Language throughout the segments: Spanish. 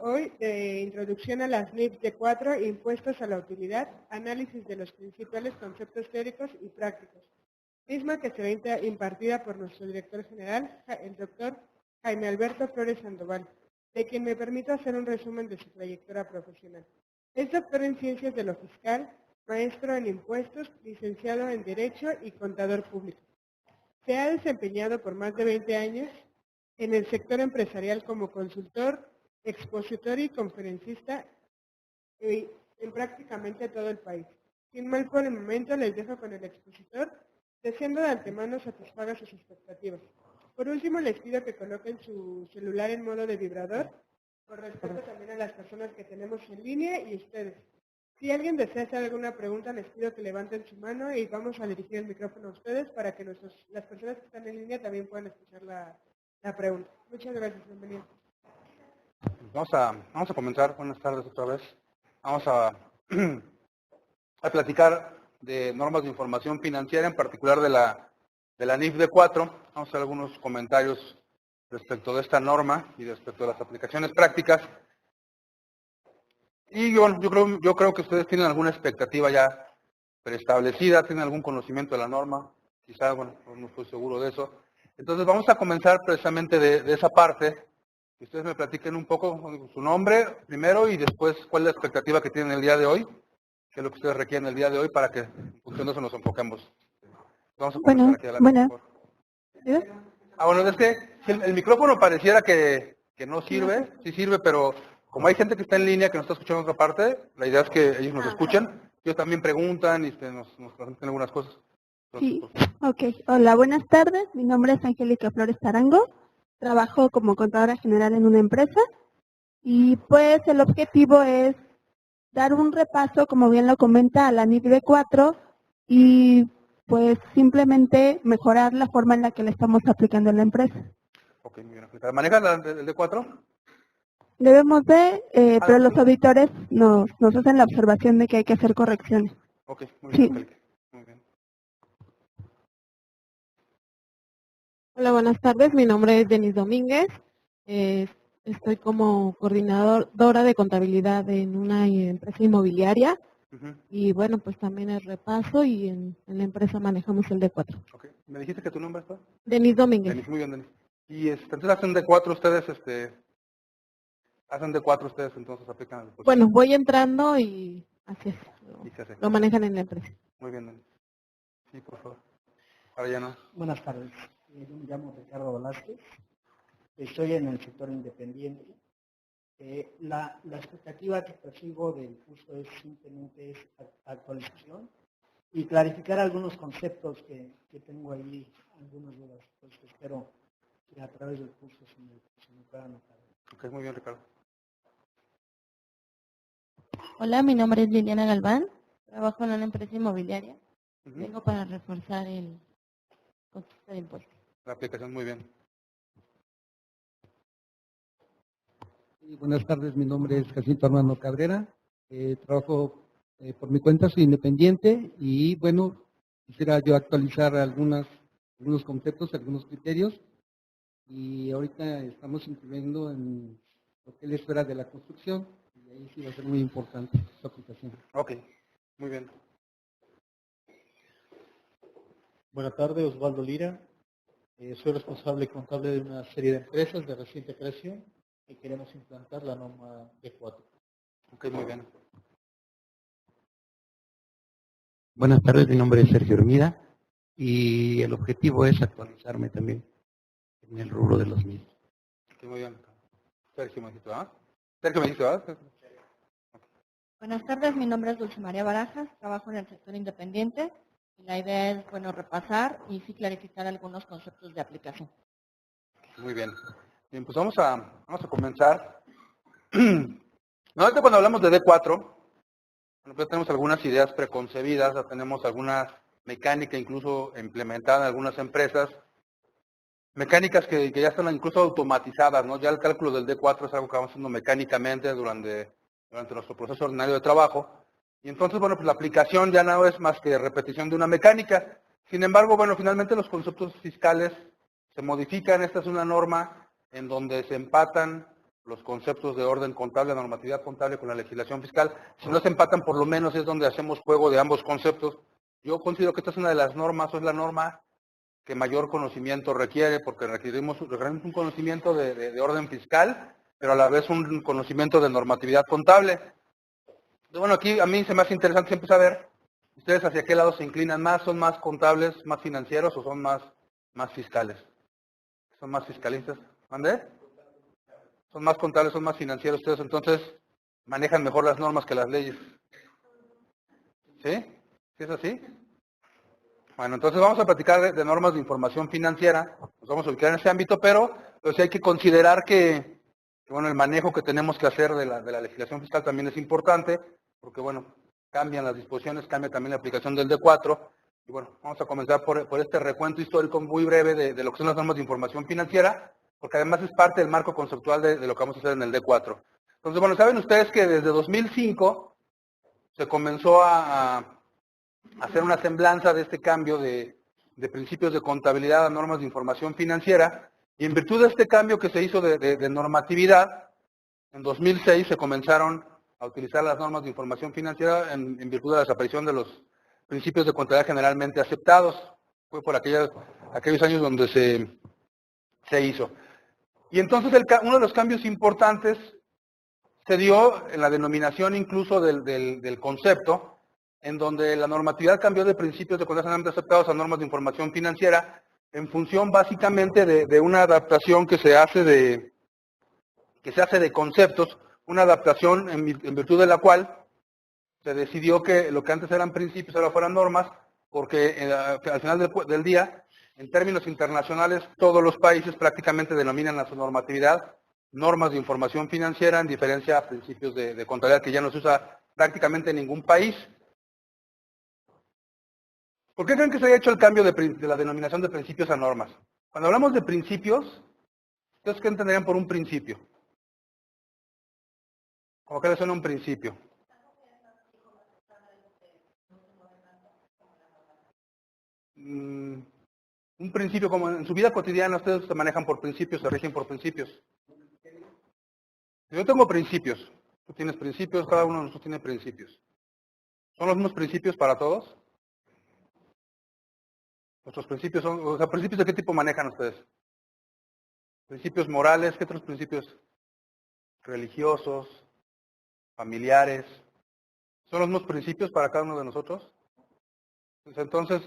hoy de Introducción a las NIF D4, Impuestos a la Utilidad, análisis de los principales conceptos teóricos y prácticos, misma que será impartida por nuestro director general, el doctor Jaime Alberto Flores Sandoval, de quien me permito hacer un resumen de su trayectoria profesional. Es doctor en Ciencias de lo Fiscal, maestro en Impuestos, licenciado en Derecho y contador público. Se ha desempeñado por más de 20 años en el sector empresarial como consultor, expositor y conferencista en prácticamente todo el país. Sin mal por el momento, les dejo con el expositor, deseando de antemano satisfaga sus expectativas. Por último, les pido que coloquen su celular en modo de vibrador, por respeto también a las personas que tenemos en línea y ustedes. Si alguien desea hacer alguna pregunta, les pido que levanten su mano y vamos a dirigir el micrófono a ustedes para que las personas que están en línea también puedan escuchar la pregunta. Muchas gracias, bienvenidos. Vamos a comenzar. Buenas tardes otra vez. Vamos a platicar de normas de información financiera, en particular de la NIF D4. Vamos a hacer algunos comentarios respecto de esta norma y respecto a las aplicaciones prácticas. Y yo creo que ustedes tienen alguna expectativa ya preestablecida, tienen algún conocimiento de la norma, quizá, bueno, no estoy seguro de eso. Entonces vamos a comenzar precisamente de esa parte. Que ustedes me platiquen un poco su nombre primero y después cuál es la expectativa que tienen el día de hoy, qué es lo que ustedes requieren el día de hoy para que en función de eso nos enfoquemos. Vamos a comenzar aquí adelante, por favor. Bueno, es que el micrófono pareciera que no sirve, sí sirve, pero como hay gente que está en línea, que nos está escuchando en otra parte, la idea es que ellos nos escuchen, ellos también preguntan y nos preguntan algunas cosas. Sí, ok. Hola, buenas tardes. Mi nombre es Angélica Flores Tarango. Trabajo como contadora general en una empresa y pues el objetivo es dar un repaso, como bien lo comenta, a la NIF D4 y pues simplemente mejorar la forma en la que la estamos aplicando en la empresa. Ok, muy bien. ¿Manejas el D4? Debemos pero los auditores nos hacen la observación de que hay que hacer correcciones. Ok, muy bien, Sí. muy bien. Hola, buenas tardes. Mi nombre es Denise Domínguez. Estoy como coordinadora de contabilidad en una empresa inmobiliaria. Y bueno, pues también el repaso y en la empresa manejamos el D4. Ok. ¿Me dijiste que tu nombre es? Denise Domínguez. Denise, muy bien, Denise. Y entonces hacen D4 ustedes, hacen D4 ustedes, entonces aplican el impuesto. Bueno, voy entrando y así es. Y se hace. Lo manejan en la empresa. Muy bien, Denise. Sí, por favor. Ahora ya no. Buenas tardes. Yo me llamo Ricardo Velázquez. Estoy en el sector independiente. La expectativa que percibo del curso es simplemente actualización y clarificar algunos conceptos que tengo ahí, algunas dudas. Pues espero que a través del curso se me puedan notar. Ok, muy bien, Ricardo. Hola, mi nombre es Liliana Galván. Trabajo en una empresa inmobiliaria. Vengo para reforzar el concepto de impuestos. La aplicación, muy bien. Buenas tardes, mi nombre es Jacinto Armando Cabrera, trabajo por mi cuenta, soy independiente y bueno, quisiera yo actualizar algunos conceptos, algunos criterios y ahorita estamos incluyendo en lo que es la esfera de la construcción y ahí sí va a ser muy importante su aplicación. Ok, muy bien. Buenas tardes, Osvaldo Lira. Soy responsable contable de una serie de empresas de reciente creación y queremos implantar la norma D4. Ok, muy bien. Buenas tardes, mi nombre es Sergio Hermida y el objetivo es actualizarme también en el rubro de los mismos. Ok, muy bien. Sergio me dijiste, ¿ah? Sergio me dijiste, ¿ah? Buenas tardes, mi nombre es Dulce María Barajas, trabajo en el sector independiente. Y la idea es, bueno, repasar y sí clarificar algunos conceptos de aplicación. Muy bien. Bien, pues vamos a comenzar. Normalmente cuando hablamos de D4, bueno, pues tenemos algunas ideas preconcebidas, ya tenemos alguna mecánica incluso implementada en algunas empresas, mecánicas que ya están incluso automatizadas, ¿no? Ya el cálculo del D4 es algo que vamos haciendo mecánicamente durante nuestro proceso ordinario de trabajo. Y entonces, bueno, pues la aplicación ya no es más que repetición de una mecánica. Sin embargo, bueno, finalmente los conceptos fiscales se modifican. Esta es una norma en donde se empatan los conceptos de orden contable, normatividad contable con la legislación fiscal. Si no se empatan, por lo menos es donde hacemos juego de ambos conceptos. Yo considero que esta es una de las normas, o es la norma que mayor conocimiento requiere, porque requerimos un conocimiento de orden fiscal, pero a la vez un conocimiento de normatividad contable. Bueno, aquí a mí se me hace interesante siempre saber, ¿ustedes hacia qué lado se inclinan más? ¿Son más contables, más financieros o son más fiscales? ¿Son más fiscalistas? ¿Mande? Son más contables, son más financieros ustedes, entonces manejan mejor las normas que las leyes. ¿Sí? ¿Sí es así? Bueno, entonces vamos a platicar de normas de información financiera, nos vamos a ubicar en ese ámbito, pero pues hay que considerar que bueno, el manejo que tenemos que hacer de la legislación fiscal también es importante, porque bueno, cambian las disposiciones, cambia también la aplicación del D4, y bueno, vamos a comenzar por este recuento histórico muy breve de lo que son las normas de información financiera, porque además es parte del marco conceptual de lo que vamos a hacer en el D4. Entonces, bueno, saben ustedes que desde 2005 se comenzó a hacer una semblanza de este cambio de principios de contabilidad a normas de información financiera, y en virtud de este cambio que se hizo de normatividad, en 2006 se comenzaron a utilizar las normas de información financiera en virtud de la desaparición de los principios de contabilidad generalmente aceptados. Fue por aquellos años donde se hizo. Y entonces uno de los cambios importantes se dio en la denominación incluso del concepto, en donde la normatividad cambió de principios de contabilidad generalmente aceptados a normas de información financiera, en función básicamente de una adaptación que se hace de conceptos, una adaptación en virtud de la cual se decidió que lo que antes eran principios ahora fueran normas, porque al final del día, en términos internacionales, todos los países prácticamente denominan a su normatividad normas de información financiera, en diferencia a principios de contabilidad que ya no se usa prácticamente en ningún país. ¿Por qué creen que se haya hecho el cambio de la denominación de principios a normas? Cuando hablamos de principios, ¿ustedes qué entenderían por un principio? ¿Cómo que le suena un principio? Un principio, como en su vida cotidiana, ustedes se manejan por principios, se rigen por principios. Yo tengo principios, tú tienes principios, cada uno de nosotros tiene principios. ¿Son los mismos principios para todos? Nuestros principios son, o sea, ¿principios de qué tipo manejan ustedes? Principios morales, ¿qué otros principios? Religiosos, familiares. ¿Son los mismos principios para cada uno de nosotros? Pues entonces,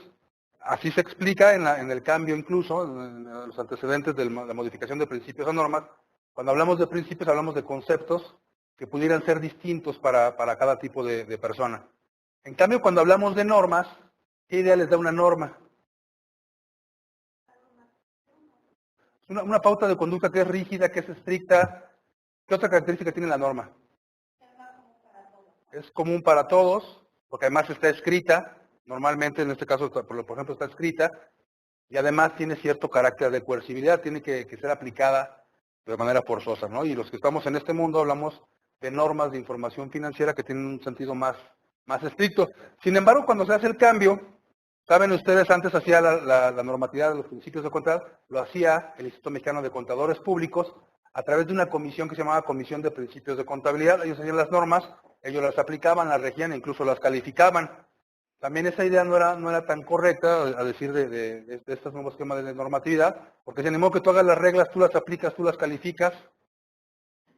así se explica en el cambio incluso, en los antecedentes de la modificación de principios a normas. Cuando hablamos de principios, hablamos de conceptos que pudieran ser distintos para cada tipo de persona. En cambio, cuando hablamos de normas, ¿qué idea les da una norma? Una pauta de conducta que es rígida, que es estricta. ¿Qué otra característica tiene la norma? Es común para todos, porque además está escrita, normalmente en este caso, por ejemplo, está escrita, y además tiene cierto carácter de coercibilidad, tiene que ser aplicada de manera forzosa, ¿no? Y los que estamos en este mundo hablamos de normas de información financiera que tienen un sentido más estricto. Sin embargo, cuando se hace el cambio, saben ustedes, antes hacía la normatividad de los principios de contabilidad, lo hacía el Instituto Mexicano de Contadores Públicos a través de una comisión que se llamaba Comisión de Principios de Contabilidad. Ellos hacían las normas, ellos las aplicaban, las regían e incluso las calificaban. También esa idea no era tan correcta, a decir de estos nuevos esquemas de normatividad, porque se animó que tú hagas las reglas, tú las aplicas, tú las calificas.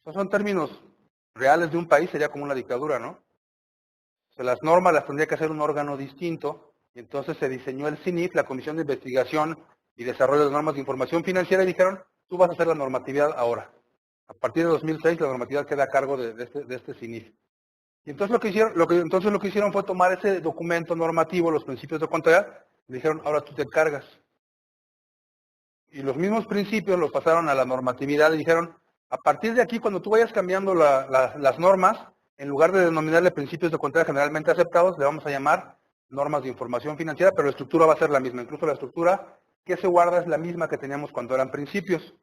Esos son términos reales de un país, sería como una dictadura, ¿no? O sea, las normas las tendría que hacer un órgano distinto, y entonces se diseñó el CINIF, la Comisión de Investigación y Desarrollo de Normas de Información Financiera, y dijeron, tú vas a hacer la normatividad ahora. A partir de 2006 la normatividad queda a cargo de este CINIF. Y entonces lo que hicieron fue tomar ese documento normativo, los principios de contabilidad, y dijeron, ahora tú te encargas. Y los mismos principios los pasaron a la normatividad y dijeron, a partir de aquí, cuando tú vayas cambiando las normas, en lugar de denominarle principios de contabilidad generalmente aceptados, le vamos a llamar normas de información financiera, pero la estructura va a ser la misma. Incluso la estructura que se guarda es la misma que teníamos cuando eran principios.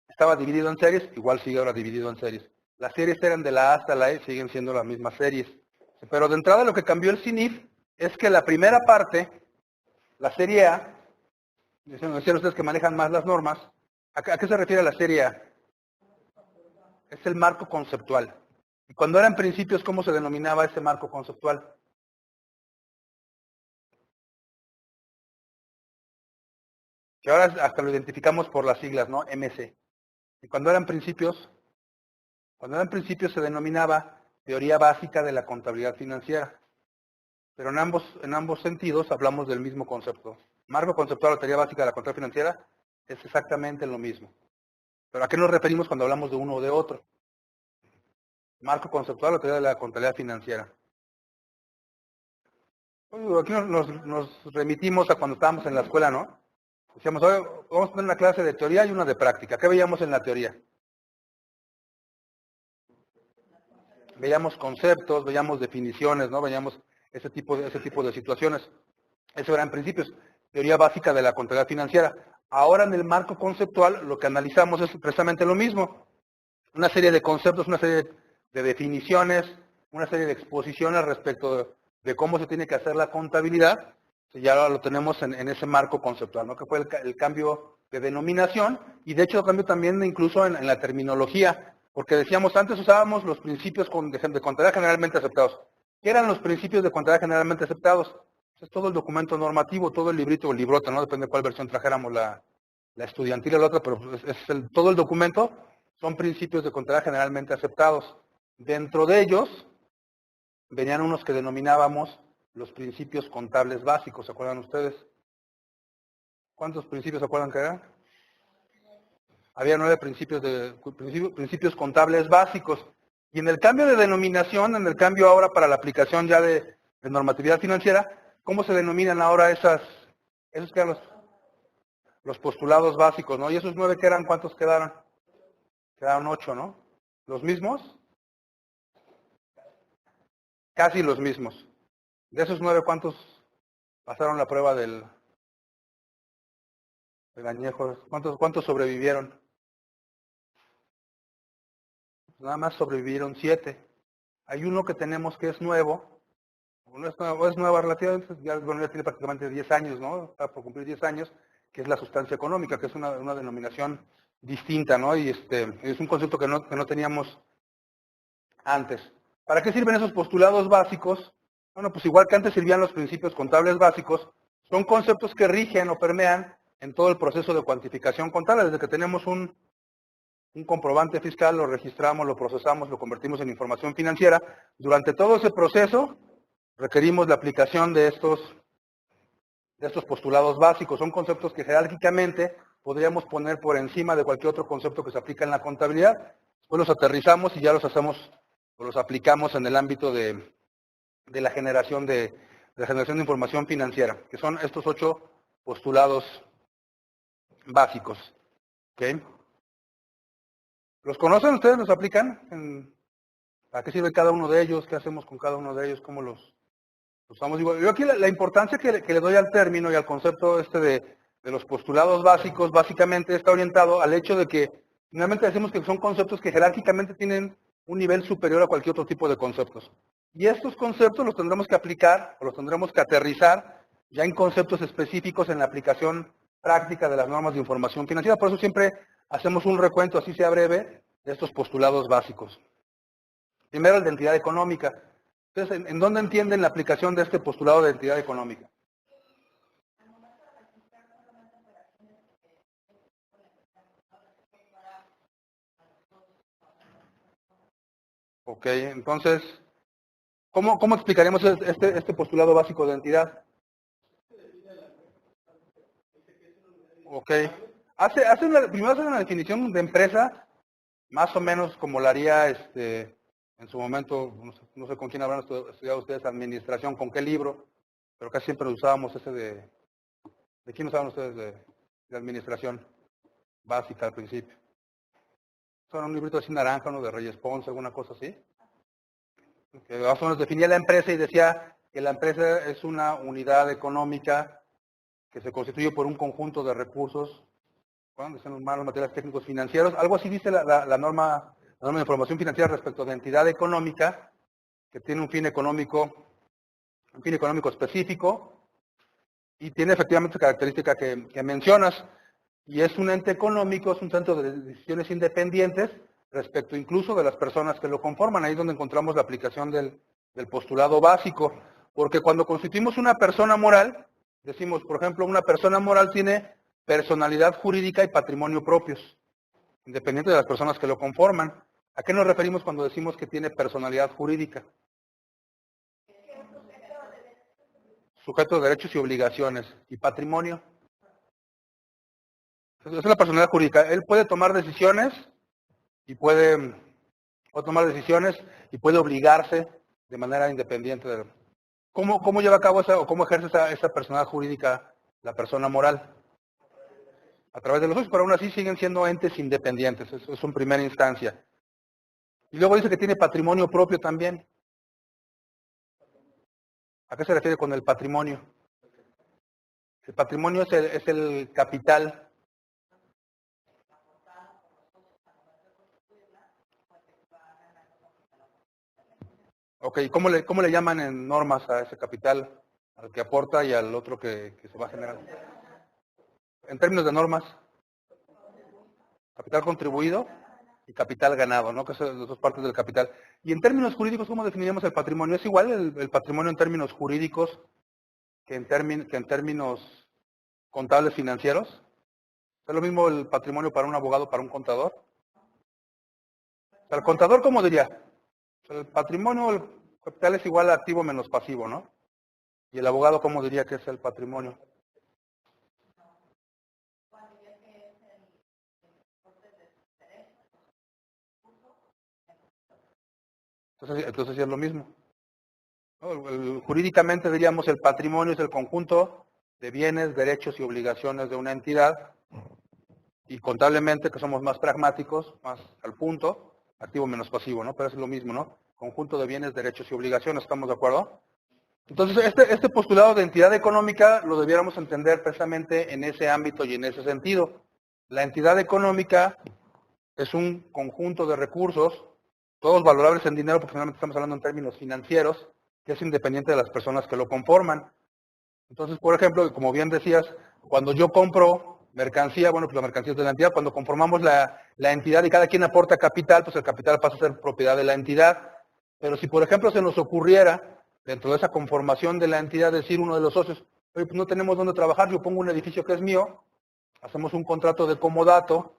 Estaba dividido en series, igual sigue ahora dividido en series. Las series eran de la A hasta la E, siguen siendo las mismas series. Pero de entrada lo que cambió el CINIF es que la primera parte, la serie A, decían ustedes que manejan más las normas, ¿a qué se refiere la serie A? Es el marco conceptual. Y cuando eran principios, ¿cómo se denominaba ese marco conceptual? Que ahora hasta lo identificamos por las siglas, ¿no? MC. Y cuando eran principios se denominaba teoría básica de la contabilidad financiera. Pero en ambos sentidos hablamos del mismo concepto. Marco conceptual o teoría básica de la contabilidad financiera es exactamente lo mismo. ¿Pero a qué nos referimos cuando hablamos de uno o de otro? Marco conceptual o teoría de la contabilidad financiera. Aquí nos remitimos a cuando estábamos en la escuela, ¿no? Decíamos, hoy vamos a tener una clase de teoría y una de práctica. ¿Qué veíamos en la teoría? Veíamos conceptos, veíamos definiciones, ¿no? Veíamos ese tipo de situaciones. Eso eran principios. Teoría básica de la contabilidad financiera. Ahora en el marco conceptual lo que analizamos es precisamente lo mismo. Una serie de conceptos, una serie de definiciones, una serie de exposiciones respecto de cómo se tiene que hacer la contabilidad. Ya ahora lo tenemos en ese marco conceptual, ¿no? Que fue el cambio de denominación y de hecho el cambio también incluso en la terminología. Porque decíamos, antes usábamos los principios de contabilidad generalmente aceptados. ¿Qué eran los principios de contabilidad generalmente aceptados? Es todo el documento normativo, todo el librito o librota, ¿no? Depende de cuál versión trajéramos, la estudiantil o la otra, pero todo el documento son principios de contabilidad generalmente aceptados. Dentro de ellos venían unos que denominábamos los principios contables básicos, ¿se acuerdan ustedes? ¿Cuántos principios se acuerdan que eran? Había 9 principios contables básicos. Y en el cambio de denominación, en el cambio ahora para la aplicación ya de normatividad financiera, ¿cómo se denominan ahora esos que eran los postulados básicos, ¿no? Y esos 9 que eran, ¿cuántos quedaron? Quedaron 8, ¿no? ¿Los mismos? Casi los mismos. De esos 9, ¿cuántos pasaron la prueba del añejo? ¿Cuántos sobrevivieron? Nada más sobrevivieron 7. Hay uno que tenemos que es nuevo, no es nueva relativamente, ya tiene prácticamente 10 años, ¿no? Está por cumplir 10 años, que es la sustancia económica, que es una denominación distinta, ¿no? Y es un concepto que no teníamos antes. ¿Para qué sirven esos postulados básicos? Bueno, pues igual que antes sirvían los principios contables básicos, son conceptos que rigen o permean en todo el proceso de cuantificación contable. Desde que tenemos un comprobante fiscal, lo registramos, lo procesamos, lo convertimos en información financiera. Durante todo ese proceso requerimos la aplicación de estos postulados básicos. Son conceptos que jerárquicamente podríamos poner por encima de cualquier otro concepto que se aplica en la contabilidad. Después los aterrizamos y ya los aplicamos en el ámbito de la generación de información financiera, que son estos 8 postulados básicos. ¿Okay? ¿Los conocen ustedes? ¿Los aplican? ¿Para qué sirve cada uno de ellos? ¿Qué hacemos con cada uno de ellos? ¿Cómo los usamos? Yo aquí la importancia que le doy al término y al concepto de los postulados básicos, básicamente está orientado al hecho de que finalmente decimos que son conceptos que jerárquicamente tienen un nivel superior a cualquier otro tipo de conceptos. Y estos conceptos los tendremos que aplicar o los tendremos que aterrizar ya en conceptos específicos en la aplicación práctica de las normas de información financiera. Por eso siempre hacemos un recuento, así sea breve, de estos postulados básicos. Primero, el de entidad económica. Entonces, ¿en dónde entienden la aplicación de este postulado de entidad económica? Ok, entonces, ¿cómo explicaremos este postulado básico de entidad? Ok. Primero hace una definición de empresa, más o menos como la haría en su momento, no sé con quién habrán estudiado ustedes administración, con qué libro, pero casi siempre usábamos ese ¿de quién usaban ustedes de administración básica al principio? Son un librito así naranja, uno de Reyes Ponce, alguna cosa así. Que más o menos definía la empresa y decía que la empresa es una unidad económica que se constituye por un conjunto de recursos, bueno, son los materiales técnicos financieros. Algo así dice la norma de información financiera respecto de entidad económica, que tiene un fin económico específico y tiene efectivamente esa característica que mencionas. Y es un ente económico, es un centro de decisiones independientes respecto incluso de las personas que lo conforman. Ahí es donde encontramos la aplicación del postulado básico. Porque cuando constituimos una persona moral, decimos, por ejemplo, una persona moral tiene personalidad jurídica y patrimonio propios, independiente de las personas que lo conforman. ¿A qué nos referimos cuando decimos que tiene personalidad jurídica? Sujeto de derechos y obligaciones. ¿Y patrimonio? Esa es la personalidad jurídica. Él puede tomar decisiones y puede obligarse de manera independiente. ¿Cómo lleva a cabo esa, o cómo ejerce esa personalidad jurídica la persona moral? A través de los socios, pero aún así siguen siendo entes independientes. Eso es en primera instancia. Y luego dice que tiene patrimonio propio también. ¿A qué se refiere con el patrimonio? El patrimonio es el capital. Ok, ¿cómo le llaman en normas a ese capital? Al que aporta y al otro que se va a generar. En términos de normas, capital contribuido y capital ganado, ¿no? Que son las dos partes del capital. Y en términos jurídicos, ¿cómo definiríamos el patrimonio? ¿Es igual el patrimonio en términos jurídicos que en términos contables financieros? ¿Es lo mismo el patrimonio para un abogado, para un contador? O sea, el contador, ¿cómo diría? O sea, el patrimonio, el capital es igual a activo menos pasivo, ¿no? Y el abogado, ¿cómo diría que es el patrimonio? Entonces sí es lo mismo. ¿No? Jurídicamente diríamos el patrimonio es el conjunto de bienes, derechos y obligaciones de una entidad. Y contablemente, que somos más pragmáticos, más al punto, activo menos pasivo, ¿no? Pero es lo mismo, ¿no? Conjunto de bienes, derechos y obligaciones, ¿estamos de acuerdo? Entonces, este postulado de entidad económica lo debiéramos entender precisamente en ese ámbito y en ese sentido. La entidad económica es un conjunto de recursos, todos valorables en dinero, porque finalmente estamos hablando en términos financieros, que es independiente de las personas que lo conforman. Entonces, por ejemplo, como bien decías, cuando yo compro mercancía, bueno, pues la mercancía es de la entidad. Cuando conformamos la entidad y cada quien aporta capital, pues el capital pasa a ser propiedad de la entidad. Pero si, por ejemplo, se nos ocurriera, dentro de esa conformación de la entidad, decir uno de los socios, oye, pues no tenemos dónde trabajar, yo pongo un edificio que es mío, hacemos un contrato de comodato,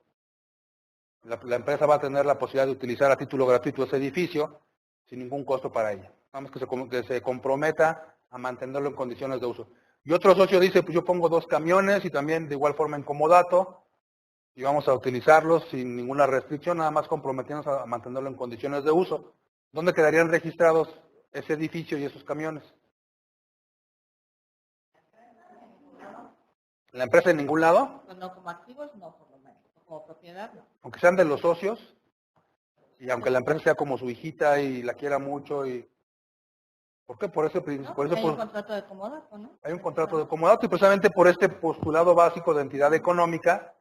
la empresa va a tener la posibilidad de utilizar a título gratuito ese edificio, sin ningún costo para ella. Vamos que se comprometa a mantenerlo en condiciones de uso. Y otro socio dice, pues yo pongo 2 camiones y también de igual forma en comodato y vamos a utilizarlos sin ninguna restricción, nada más comprometiéndonos a mantenerlo en condiciones de uso. ¿Dónde quedarían registrados ese edificio y esos camiones? ¿En la empresa en ningún lado? Pues no como activos, no por lo menos. Como propiedad, no. Aunque sean de los socios y aunque la empresa sea como su hijita y la quiera mucho y... ¿Por qué? Por ese ¿No? por eso, Hay un contrato de comodato, ¿no? Hay un contrato de comodato y precisamente por este postulado básico de entidad económica,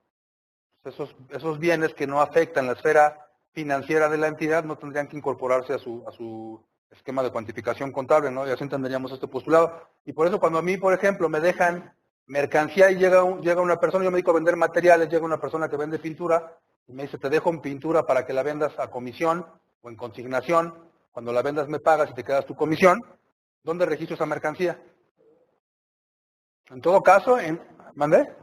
pues esos bienes que no afectan la esfera financiera de la entidad no tendrían que incorporarse a su esquema de cuantificación contable, ¿no? Y así entenderíamos este postulado. Y por eso cuando a mí, por ejemplo, me dejan mercancía y llega una persona, yo me dedico a vender materiales, llega una persona que vende pintura y me dice, te dejo en pintura para que la vendas a comisión o en consignación, cuando la vendas me pagas y te quedas tu comisión. ¿Dónde registro esa mercancía? En todo caso, ¿mandé?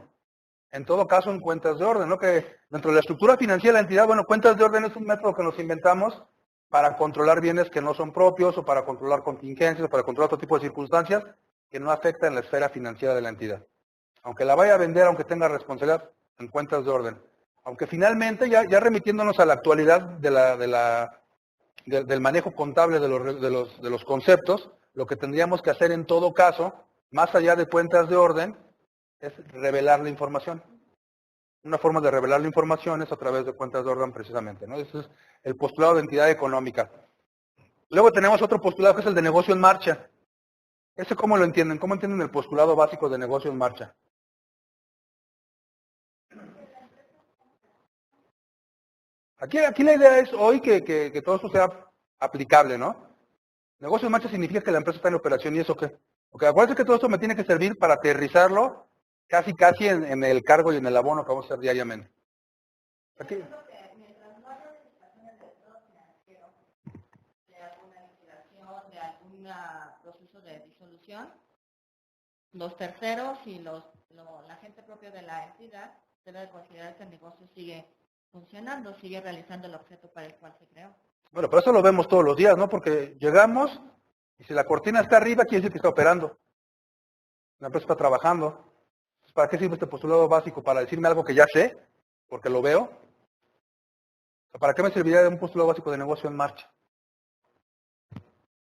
En todo caso, en cuentas de orden, ¿no? Que dentro de la estructura financiera de la entidad, bueno, cuentas de orden es un método que nos inventamos para controlar bienes que no son propios o para controlar contingencias o para controlar otro tipo de circunstancias que no afectan la esfera financiera de la entidad. Aunque la vaya a vender, aunque tenga responsabilidad, en cuentas de orden. Aunque finalmente, ya remitiéndonos a la actualidad del manejo contable de los conceptos, lo que tendríamos que hacer en todo caso, más allá de cuentas de orden, es revelar la información. Una forma de revelar la información es a través de cuentas de orden precisamente, ¿no? Ese es el postulado de entidad económica. Luego tenemos otro postulado que es el de negocio en marcha. ¿Ese cómo lo entienden? ¿Cómo entienden el postulado básico de negocio en marcha? Aquí la idea es hoy que todo esto sea aplicable, ¿no? Negocio en marcha significa que la empresa está en operación, ¿y eso qué? Porque acuérdense que todo esto me tiene que servir para aterrizarlo casi en el cargo y en el abono que vamos a hacer diariamente. Aquí. proceso de disolución. Los terceros y la gente propia de la entidad debe de considerar que el negocio sigue funcionando, sigue realizando el objeto para el cual se creó. Bueno, pero eso lo vemos todos los días, ¿no? Porque llegamos y si la cortina está arriba, quiere decir que está operando. La empresa está trabajando. ¿Para qué sirve este postulado básico? ¿Para decirme algo que ya sé? Porque lo veo. ¿Para qué me serviría un postulado básico de negocio en marcha?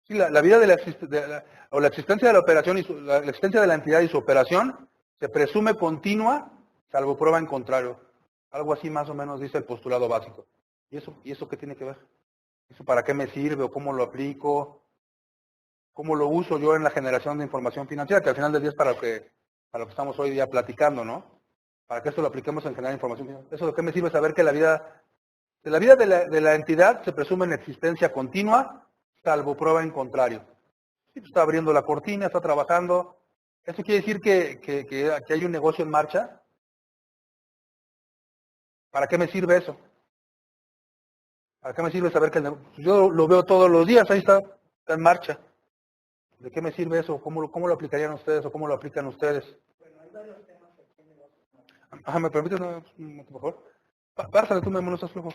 Sí, la vida de la existencia de la operación y la existencia de la entidad y su operación se presume continua, salvo prueba en contrario. Algo así más o menos dice el postulado básico. ¿Y eso qué tiene que ver? ¿Eso para qué me sirve o cómo lo aplico? ¿Cómo lo uso yo en la generación de información financiera? Que al final del día es para lo que estamos hoy día platicando, ¿no? Para que esto lo apliquemos en generar información financiera. ¿Eso de qué me sirve saber que la vida de la entidad se presume en existencia continua, salvo prueba en contrario? Sí, está abriendo la cortina, está trabajando. ¿Eso quiere decir que hay un negocio en marcha? ¿Para qué me sirve eso? ¿Para qué me sirve saber que el negocio? Yo lo veo todos los días, ahí está en marcha. ¿De qué me sirve eso? ¿Cómo lo aplicarían ustedes o cómo lo aplican ustedes? Bueno, hay varios temas aquí en negocio. Ajá, ¿me permites, por favor? Pásale tú, no estás flojo.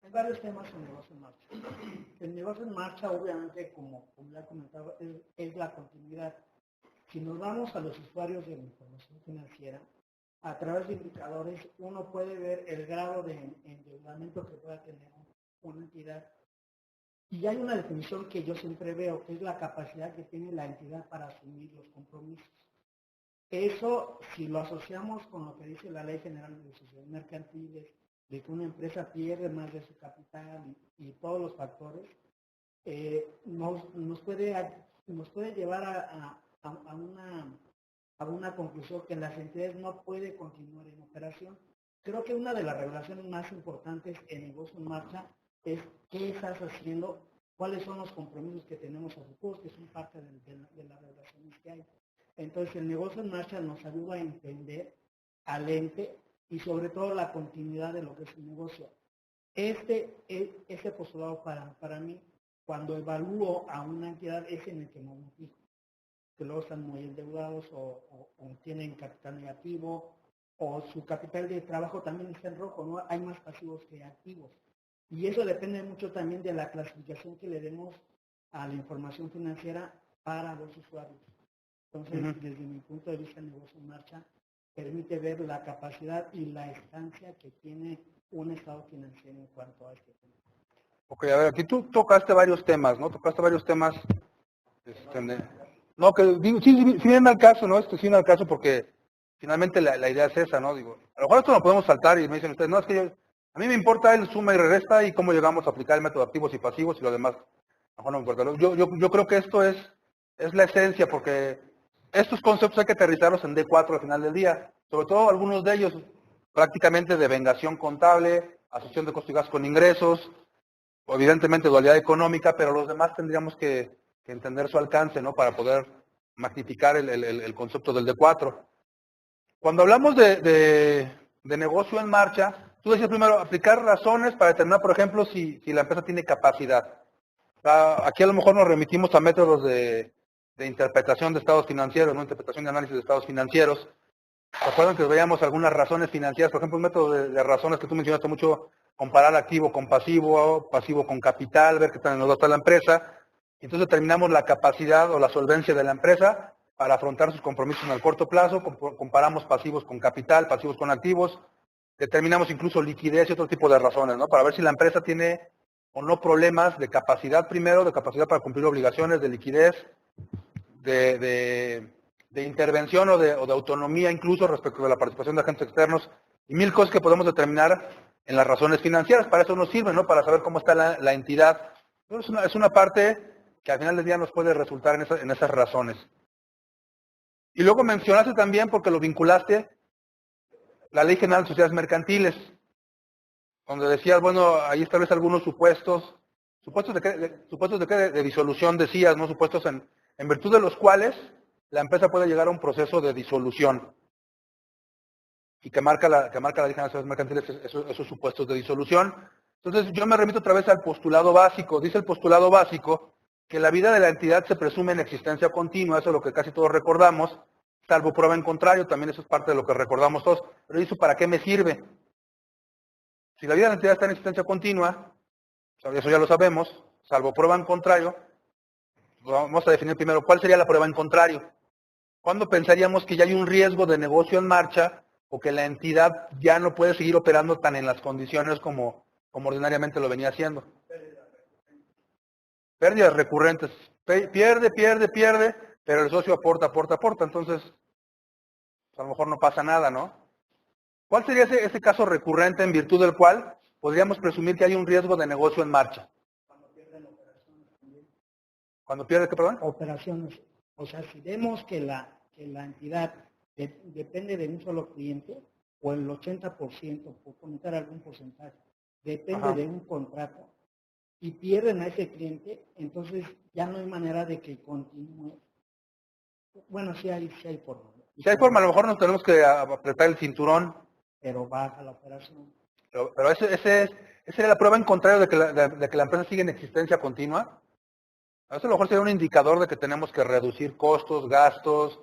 Hay varios temas en negocio en marcha. El negocio en marcha, obviamente, como ya comentaba, es la continuidad. Si nos vamos a los usuarios de la información financiera, a través de indicadores, uno puede ver el grado de endeudamiento que pueda tener una entidad. Y hay una definición que yo siempre veo, que es la capacidad que tiene la entidad para asumir los compromisos. Eso, si lo asociamos con lo que dice la Ley General de Sociedades Mercantiles, de que una empresa pierde más de su capital y todos los factores, nos puede llevar a una conclusión que las entidades no pueden continuar en operación. Creo que una de las regulaciones más importantes en negocio en marcha es qué estás haciendo, cuáles son los compromisos que tenemos a futuro, que son parte de las regulaciones que hay. Entonces, el negocio en marcha nos ayuda a entender al ente y sobre todo la continuidad de lo que es el negocio. Este postulado para mí, cuando evalúo a una entidad, es en el que no me fijo, que luego están muy endeudados o tienen capital negativo, o su capital de trabajo también está en rojo, ¿no? Hay más pasivos que activos. Y eso depende mucho también de la clasificación que le demos a la información financiera para los usuarios. Entonces, desde mi punto de vista, el negocio en marcha permite ver la capacidad y la estancia que tiene un estado financiero en cuanto a este tema. Ok, a ver, aquí tú tocaste varios temas, ¿no? Tocaste varios temas. No, que sí viene al caso, ¿no? Esto sí viene al caso porque finalmente la idea es esa, ¿no? Digo, a lo mejor esto lo podemos saltar y me dicen ustedes, no, es que a mí me importa el suma y resta y cómo llegamos a aplicar el método de activos y pasivos y lo demás. A lo mejor no me importa. Yo creo que esto es la esencia porque estos conceptos hay que aterrizarlos en D4 al final del día. Sobre todo algunos de ellos prácticamente de vengación contable, asociación de costos y gastos con ingresos, evidentemente dualidad económica, pero los demás tendríamos que entender su alcance, ¿no? Para poder magnificar el concepto del D4. Cuando hablamos de negocio en marcha, tú decías primero aplicar razones para determinar, por ejemplo, si la empresa tiene capacidad. Aquí a lo mejor nos remitimos a métodos de interpretación de estados financieros, ¿no? Interpretación de análisis de estados financieros. ¿Recuerdan que veíamos algunas razones financieras? Por ejemplo, un método de razones que tú mencionaste mucho, comparar activo con pasivo, pasivo con capital, ver qué tan endeudada está la empresa. Entonces determinamos la capacidad o la solvencia de la empresa para afrontar sus compromisos en el corto plazo, comparamos pasivos con capital, pasivos con activos, determinamos incluso liquidez y otro tipo de razones, ¿no? Para ver si la empresa tiene o no problemas de capacidad primero, de capacidad para cumplir obligaciones, de liquidez, de intervención o de autonomía incluso respecto de la participación de agentes externos y mil cosas que podemos determinar en las razones financieras. Para eso nos sirve, ¿no? Para saber cómo está la entidad. Es una parte que al final del día nos puede resultar en esas razones. Y luego mencionaste también, porque lo vinculaste, la Ley General de Sociedades Mercantiles, donde decías, bueno, ahí establece algunos supuestos. ¿Supuestos de qué? De disolución, decías, ¿no? Supuestos en virtud de los cuales la empresa puede llegar a un proceso de disolución. Y que marca la Ley General de Sociedades Mercantiles esos supuestos de disolución. Entonces yo me remito otra vez al postulado básico. Dice el postulado básico que la vida de la entidad se presume en existencia continua, eso es lo que casi todos recordamos, salvo prueba en contrario, también eso es parte de lo que recordamos todos. Pero ¿eso para qué me sirve? Si la vida de la entidad está en existencia continua, eso ya lo sabemos, salvo prueba en contrario, vamos a definir primero cuál sería la prueba en contrario. ¿Cuándo pensaríamos que ya hay un riesgo de negocio en marcha o que la entidad ya no puede seguir operando tan en las condiciones como ordinariamente lo venía haciendo? Pérdidas recurrentes. Pierde, pero el socio aporta. Entonces, a lo mejor no pasa nada, ¿no? ¿Cuál sería ese caso recurrente en virtud del cual podríamos presumir que hay un riesgo de negocio en marcha? Cuando pierden operaciones también. ¿Cuando pierde qué, perdón? Operaciones. O sea, si vemos que la entidad depende de un solo cliente, o el 80%, por comentar algún porcentaje, depende de un contrato, y pierden a ese cliente, entonces ya no hay manera de que continúe. Bueno, sí hay forma. Si hay forma, a lo mejor nos tenemos que apretar el cinturón. Pero baja la operación. Pero esa sería la prueba en contrario de que la empresa sigue en existencia continua. Eso a lo mejor sería un indicador de que tenemos que reducir costos, gastos,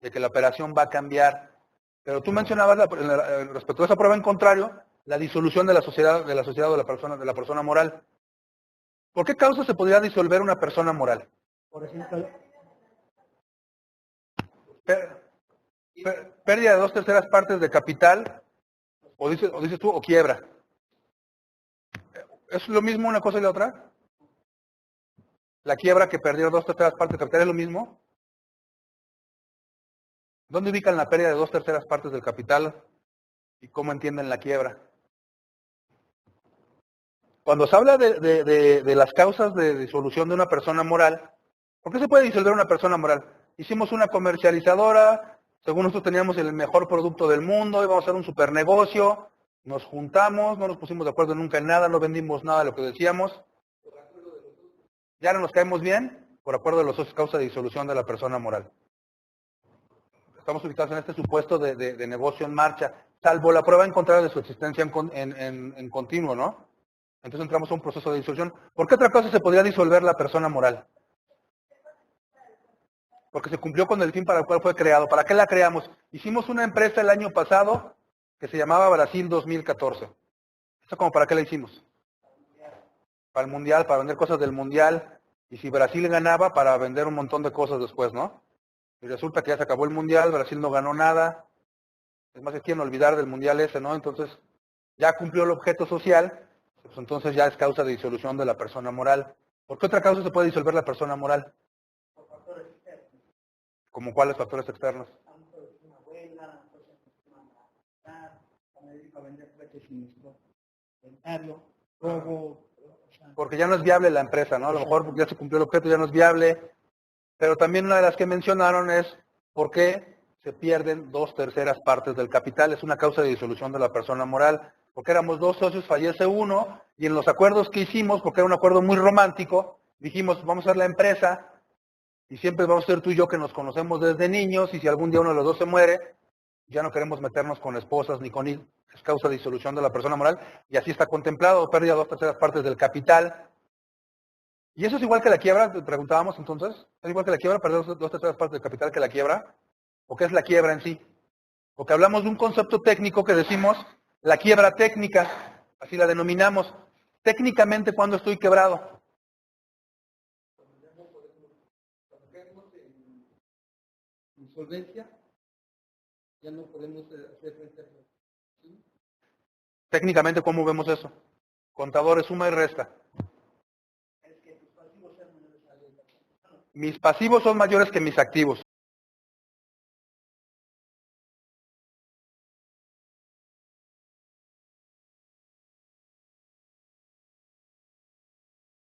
de que la operación va a cambiar. Pero tú mencionabas respecto a esa prueba en contrario, la disolución de la sociedad o de la persona moral. ¿Por qué causa se podría disolver una persona moral? Por ejemplo, Pérdida de 2/3 partes de capital, o dices tú, o quiebra. ¿Es lo mismo una cosa y la otra? La quiebra que perdió 2/3 partes de capital es lo mismo. ¿Dónde ubican la pérdida de 2/3 partes del capital y cómo entienden la quiebra? Cuando se habla de las causas de disolución de una persona moral, ¿por qué se puede disolver una persona moral? Hicimos una comercializadora, según nosotros teníamos el mejor producto del mundo, íbamos a hacer un super negocio, nos juntamos, no nos pusimos de acuerdo nunca en nada, no vendimos nada de lo que decíamos. Ya no nos caemos bien, por acuerdo de los socios, causa de disolución de la persona moral. Estamos ubicados en este supuesto de negocio en marcha, salvo la prueba en contrario de su existencia en continuo, ¿no? Entonces entramos a un proceso de disolución. ¿Por qué otra cosa se podría disolver la persona moral? Porque se cumplió con el fin para el cual fue creado. ¿Para qué la creamos? Hicimos una empresa el año pasado que se llamaba Brasil 2014. ¿Eso como para qué la hicimos? Para el mundial, para vender cosas del mundial. Y si Brasil ganaba, para vender un montón de cosas después, ¿no? Y resulta que ya se acabó el mundial, Brasil no ganó nada. Es más, se quieren olvidar del mundial ese, ¿no? Entonces, ya cumplió el objeto social, pues entonces ya es causa de disolución de la persona moral. ¿Por qué otra causa se puede disolver la persona moral? por factores externos. ¿Como cuáles factores externos? A lo mejor es una abuela, cosas que se van a dar, me dedico a vender juguetes sin nuestro inventario, robo. Porque ya no es viable la empresa, ¿no? A lo mejor ya se cumplió el objeto, ya no es viable. Pero también una de las que mencionaron es por qué se pierden 2/3 partes del capital. Es una causa de disolución de la persona moral. Porque éramos 2 socios, fallece uno, y en los acuerdos que hicimos, porque era un acuerdo muy romántico, dijimos, vamos a hacer la empresa, y siempre vamos a ser tú y yo que nos conocemos desde niños, y si algún día uno de los dos se muere, ya no queremos meternos con esposas ni con hijos. Es causa de disolución de la persona moral, y así está contemplado, pérdida de 2/3 partes del capital. ¿Y eso es igual que la quiebra? Preguntábamos entonces. ¿Es igual que la quiebra, perder 2/3 partes del capital que la quiebra? ¿O qué es la quiebra en sí? Porque hablamos de un concepto técnico que decimos la quiebra técnica, así la denominamos. Técnicamente, ¿cuándo estoy quebrado? Cuando caemos en insolvencia, ya no podemos hacer frente a eso. ¿Sí? Técnicamente, ¿cómo vemos eso? Contadores, suma y resta. Mis pasivos son mayores que mis activos.